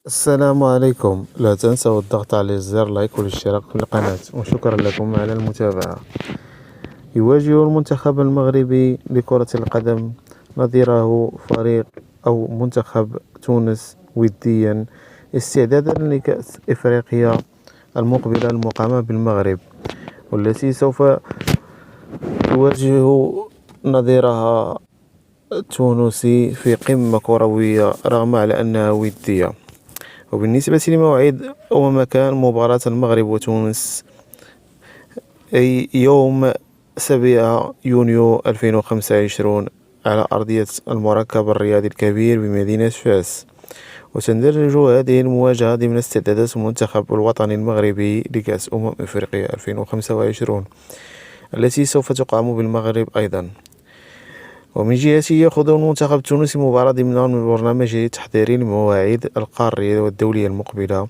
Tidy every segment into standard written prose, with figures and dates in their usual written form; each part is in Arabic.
السلام عليكم. لا تنسوا الضغط على زر لايك والاشتراك في القناة، وشكرا لكم على المتابعة. يواجه المنتخب المغربي لكرة القدم نظيره فريق أو منتخب تونس وديا استعدادا لكأس إفريقيا المقبلة المقامة بالمغرب، والتي سوف تواجه نظيرها التونسي في قمة كروية رغم على أنها ودية. وبالنسبة لموعد ومكان مباراة المغرب وتونس، أي يوم 7 يونيو 2025 على أرضية المركب الرياضي الكبير بمدينة فاس. وتندرج هذه المواجهة ضمن استعدادات المنتخب الوطني المغربي لكأس إفريقيا 2025 التي سوف تقام بالمغرب أيضا. ومن جهته يخوض المنتخب التونسي مباراة ضمن برنامجه التحضيري لمواعيد القارية والدولية المقبلة،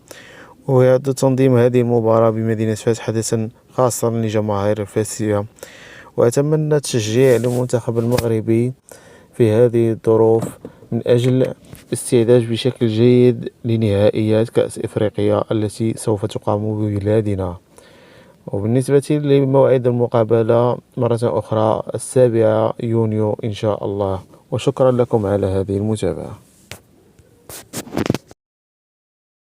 ويعد تنظيم هذه المباراة بمدينة فاس حدثا خاصا لجماهير الفاسية. وأتمنى التشجيع للمنتخب المغربي في هذه الظروف من أجل استعداد بشكل جيد لنهائيات كأس إفريقيا التي سوف تقام ببلادنا. وبالنسبة لموعد المقابلة مرة أخرى 7 يونيو إن شاء الله، وشكرا لكم على هذه المتابعة.